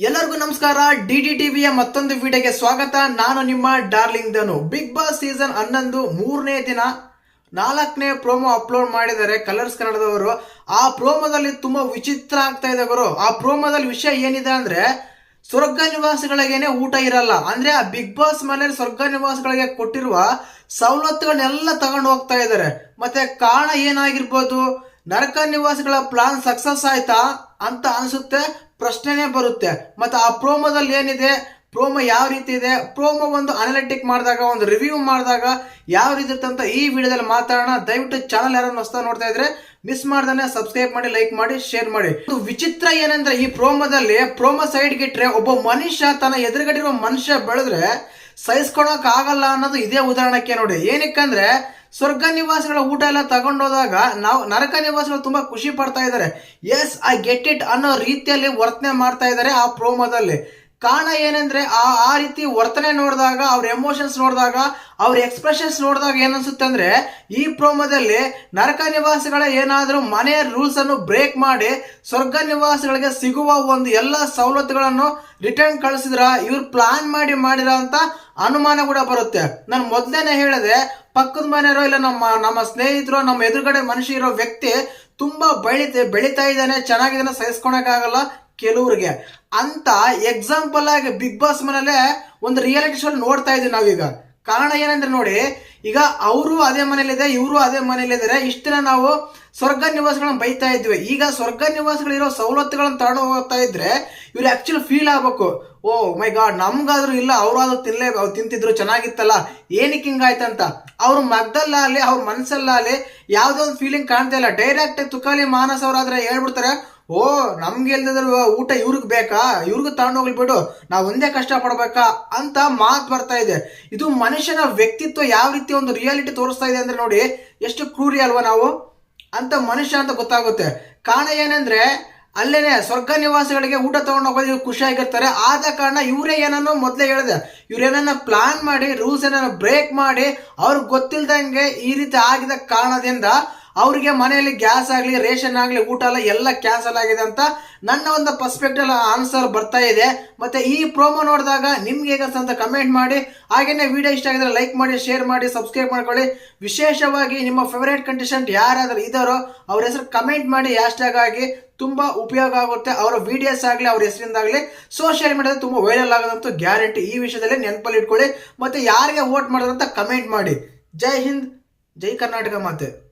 ಎಲ್ಲರಿಗೂ ನಮಸ್ಕಾರ. ಡಿಡಿ ಟಿವಿಯ ಮತ್ತೊಂದು ವಿಡಿಯೋಗೆ ಸ್ವಾಗತ. ನಾನು ನಿಮ್ಮ ಡಾರ್ಲಿಂಗ್ ಧನು. ಬಿಗ್ ಬಾಸ್ ಸೀಸನ್ 11 ಮೂರನೇ ದಿನ 4ನೇ ಪ್ರೋಮೋ ಅಪ್ಲೋಡ್ ಮಾಡಿದ್ದಾರೆ ಕಲರ್ಸ್ ಕನ್ನಡದವರು. ಆ ಪ್ರೋಮೋದಲ್ಲಿ ತುಂಬಾ ವಿಚಿತ್ರ ಆಗ್ತಾ ಇದೆ ಗುರು. ಆ ಪ್ರೋಮೋದಲ್ಲಿ ವಿಷಯ ಏನಿದೆ ಅಂದ್ರೆ, ಸ್ವರ್ಗ ನಿವಾಸಿಗಳಿಗೇನೆ ಊಟ ಇರಲ್ಲ. ಅಂದ್ರೆ ಆ ಬಿಗ್ ಬಾಸ್ ಮನೇಲಿ ಸ್ವರ್ಗ ನಿವಾಸಿಗಳಿಗೆ ಕೊಟ್ಟಿರುವ ಸವಲತ್ತುಗಳನ್ನೆಲ್ಲ ತಗೊಂಡು ಹೋಗ್ತಾ ಇದ್ದಾರೆ. ಮತ್ತೆ ಕಾರಣ ಏನಾಗಿರ್ಬೋದು? ನರಕ ನಿವಾಸಿಗಳ ಪ್ಲಾನ್ ಸಕ್ಸಸ್ ಆಯ್ತಾ ಅಂತ ಅನ್ಸುತ್ತೆ, ಪ್ರಶ್ನೆನೇ ಬರುತ್ತೆ. ಮತ್ತೆ ಆ ಪ್ರೋಮೋದಲ್ಲಿ ಏನಿದೆ, ಪ್ರೋಮೋ ಯಾವ ರೀತಿ ಇದೆ, ಪ್ರೋಮೋ ಒಂದು ಅನಾಲಿಟಿಕ್ ಮಾಡಿದಾಗ, ಒಂದು ರಿವ್ಯೂ ಮಾಡಿದಾಗ ಯಾವ ರೀತಿ ಇರುತ್ತೆ ಅಂತ ಈ ವಿಡಿಯೋದಲ್ಲಿ ಮಾತಾಡೋಣ. ದಯವಿಟ್ಟು ಚಾನಲ್ ಯಾರನ್ನು ಹೊಸ ನೋಡ್ತಾ ಇದ್ರೆ ಮಿಸ್ ಮಾಡ್ದಾನೆ ಸಬ್ಸ್ಕ್ರೈಬ್ ಮಾಡಿ, ಲೈಕ್ ಮಾಡಿ, ಶೇರ್ ಮಾಡಿ. ವಿಚಿತ್ರ ಏನಂದ್ರೆ, ಈ ಪ್ರೋಮೋದಲ್ಲಿ ಪ್ರೋಮೋ ಸೈಡ್ ಗಿಟ್ರೆ ಒಬ್ಬ ಮನುಷ್ಯ ತನ್ನ ಎದುರುಗಡೆ ಇರುವ ಮನುಷ್ಯ ಬೆಳೆದ್ರೆ ಸಹಿಸ್ಕೊಳಕ್ ಆಗಲ್ಲ ಅನ್ನೋದು ಇದೇ ಉದಾಹರಣಕ್ಕೆ ನೋಡಿ. ಏನಕ್ಕಂದ್ರೆ, ಸ್ವರ್ಗ ನಿವಾಸಿಗಳ ಊಟ ಎಲ್ಲ ತಗೊಂಡೋದಾಗ ನಾವು ನರಕ ನಿವಾಸಿಗಳು ತುಂಬಾ ಖುಷಿ ಪಡ್ತಾ ಇದ್ದಾರೆ. ಎಸ್ ಐ ಗೆಟ್ ಇಟ್ ಅನ್ನೋ ರೀತಿಯಲ್ಲಿ ವರ್ತನೆ ಮಾಡ್ತಾ ಇದ್ದಾರೆ ಆ ಪ್ರೋಮೋದಲ್ಲಿ. ಕಾರಣ ಏನಂದ್ರೆ, ಆ ರೀತಿ ವರ್ತನೆ ನೋಡಿದಾಗ, ಅವ್ರ ಎಮೋಷನ್ಸ್ ನೋಡಿದಾಗ, ಅವ್ರ ಎಕ್ಸ್ಪ್ರೆಷನ್ಸ್ ನೋಡಿದಾಗ ಏನನ್ಸುತ್ತೆ ಅಂದ್ರೆ, ಈ ಪ್ರೋಮೋದಲ್ಲಿ ನರಕ ನಿವಾಸಿಗಳ ಏನಾದ್ರೂ ಮನೆಯ ರೂಲ್ಸ್ ಅನ್ನು ಬ್ರೇಕ್ ಮಾಡಿ ಸ್ವರ್ಗ ನಿವಾಸಿಗಳಿಗೆ ಸಿಗುವ ಒಂದು ಎಲ್ಲ ಸವಲತ್ತುಗಳನ್ನು ರಿಟರ್ನ್ ಕಳಿಸಿದ್ರ ಇವ್ರು ಪ್ಲಾನ್ ಮಾಡಿರೋ ಅಂತ ಅನುಮಾನ ಕೂಡ ಬರುತ್ತೆ. ನಾನು ಮೊದಲೇನೆ ಹೇಳಿದೆ, ಪಕ್ಕದ ಮನೆಯರೋ ಇಲ್ಲ ನಮ್ಮ ಸ್ನೇಹಿತರು, ನಮ್ಮ ಎದುರುಗಡೆ ಮನುಷ್ಯ ಇರೋ ವ್ಯಕ್ತಿ ತುಂಬಾ ಬೆಳಿತಾ ಇದ್ದಾನೆ, ಚೆನ್ನಾಗಿದ್ದಾನೆ, ಸಹಿಸ್ಕೊಳಕ್ಕಾಗಲ್ಲ ಕೆಲವ್ರಿಗೆ ಅಂತ ಎಕ್ಸಾಂಪಲ್ ಆಗಿ ಬಿಗ್ ಬಾಸ್ ಮನೇಲೆ ಒಂದು ರಿಯಾಲಿಟಿ ಶೋ ನೋಡ್ತಾ ಇದೀವಿ ನಾವೀಗ. ಕಾರಣ ಏನಂದ್ರೆ ನೋಡಿ, ಈಗ ಅವರು ಅದೇ ಮನೇಲಿದೆ, ಇವರು ಅದೇ ಮನೇಲಿದ್ದಾರೆ. ಇಷ್ಟ ದಿನ ನಾವು ಸ್ವರ್ಗ ನಿವಾಸಿಗಳನ್ನ ಬೈತಾ ಇದ್ವಿ. ಈಗ ಸ್ವರ್ಗ ನಿವಾಸಿಗಳಿರೋ ಸವಲತ್ತುಗಳನ್ನ ತಗೊಂಡು ಹೋಗ್ತಾ ಇದ್ರೆ ಇವ್ರು ಆಕ್ಚುಲಿ ಫೀಲ್ ಆಗ್ಬೇಕು, ಓ ಮೈ ಗಾಡ್, ನಮ್ಗಾದ್ರೂ ಇಲ್ಲ, ಅವ್ರಾದ್ರೂ ಅವ್ರು ತಿಂತಿದ್ರು ಚೆನ್ನಾಗಿತ್ತಲ್ಲ, ಏನಕ್ಕೆ ಹಿಂಗಾಯ್ತಂತ ಅವ್ರ ಮಗ್ದಲ್ಲಾಗ್ಲಿ ಅವ್ರ ಮನಸ್ಸಲ್ಲಾಗ್ಲಿ ಯಾವ್ದೋ ಒಂದು ಫೀಲಿಂಗ್ ಕಾಣ್ತಾ ಇಲ್ಲ. ಡೈರೆಕ್ಟ್ ತುಕಾಲಿ ಮಾನಸ್ ಅವ್ರಾದ್ರೆ ಹೇಳ್ಬಿಡ್ತಾರೆ, ಓ ನಮ್ಗೆ ಇಲ್ದಿದ್ರು ಊಟ ಇವ್ರಿಗೆ ಬೇಕಾ, ಇವ್ರಿಗೂ ತಗೊಂಡೋಗ್ಲಿ ಬಿಡು, ನಾವ್ ಒಂದೇ ಕಷ್ಟ ಪಡ್ಬೇಕಾ ಅಂತ ಮಾತು ಬರ್ತಾ ಇದೆ. ಇದು ಮನುಷ್ಯನ ವ್ಯಕ್ತಿತ್ವ ಯಾವ ರೀತಿ ಒಂದು ರಿಯಾಲಿಟಿ ತೋರಿಸ್ತಾ ಇದೆ ಅಂದ್ರೆ ನೋಡಿ, ಎಷ್ಟು ಕ್ರೂರಿ ಅಲ್ವಾ ನಾವು ಅಂತ ಮನುಷ್ಯ ಅಂತ ಗೊತ್ತಾಗುತ್ತೆ. ಕಾರಣ ಏನಂದ್ರೆ, ಅಲ್ಲೇನೆ ಸ್ವರ್ಗ ನಿವಾಸಿಗಳಿಗೆ ಊಟ ತಗೊಂಡು ಹೋಗೋದು ಇವ್ರು ಖುಷಿಯಾಗಿರ್ತಾರೆ. ಆದ ಕಾರಣ ಇವರೇ ಏನನ್ನೋ ಮೊದಲೇ ಹೇಳಿದೆ, ಇವ್ರೇನನ್ನ ಪ್ಲಾನ್ ಮಾಡಿ ರೂಲ್ಸ್ ಏನನ್ನ ಬ್ರೇಕ್ ಮಾಡಿ ಅವ್ರಿಗೆ ಗೊತ್ತಿಲ್ದಂಗೆ ಈ ರೀತಿ ಆಗಿದ ಕಾರಣದಿಂದ ಅವ್ರಿಗೆ ಮನೆಯಲ್ಲಿ ಗ್ಯಾಸ್ ಆಗಲಿ, ರೇಷನ್ ಆಗಲಿ, ಊಟ ಎಲ್ಲ ಕ್ಯಾನ್ಸಲ್ ಆಗಿದೆ ಅಂತ ನನ್ನ ಒಂದು ಪರ್ಸ್ಪೆಕ್ಟಿವ್ ಆನ್ಸರ್ ಬರ್ತಾ ಇದೆ. ಮತ್ತೆ ಈ ಪ್ರೋಮೋ ನೋಡಿದಾಗ ನಿಮ್ಗೆ ಹೇಗೆ ಅಂತ ಕಮೆಂಟ್ ಮಾಡಿ. ಹಾಗೇನೆ ವಿಡಿಯೋ ಇಷ್ಟ ಆಗಿದ್ರೆ ಲೈಕ್ ಮಾಡಿ, ಶೇರ್ ಮಾಡಿ, ಸಬ್ಸ್ಕ್ರೈಬ್ ಮಾಡ್ಕೊಳ್ಳಿ. ವಿಶೇಷವಾಗಿ ನಿಮ್ಮ ಫೇವರೇಟ್ ಕಂಟೆಸ್ಟೆಂಟ್ ಯಾರಾದ್ರೂ ಇದ್ದಾರೋ ಅವ್ರ ಹೆಸರು ಕಮೆಂಟ್ ಮಾಡಿ, ಹ್ಯಾಶ್ಟ್ಯಾಗ್ ಆಗಿ. ತುಂಬಾ ಉಪಯೋಗ ಆಗುತ್ತೆ. ಅವರ ವಿಡಿಯೋಸ್ ಆಗಲಿ, ಅವ್ರ ಹೆಸರಿಂದಾಗಲಿ ಸೋಷಿಯಲ್ ಮೀಡಿಯಾದಲ್ಲಿ ತುಂಬಾ ವೈರಲ್ ಆಗೋದಂತೂ ಗ್ಯಾರಂಟಿ. ಈ ವಿಷಯದಲ್ಲಿ ನೆನಪಲ್ಲಿ ಇಟ್ಕೊಳ್ಳಿ. ಮತ್ತೆ ಯಾರಿಗೆ ವೋಟ್ ಮಾಡೋದಂತ ಕಮೆಂಟ್ ಮಾಡಿ. ಜೈ ಹಿಂದ್, ಜೈ ಕರ್ನಾಟಕ ಮಾತೆ.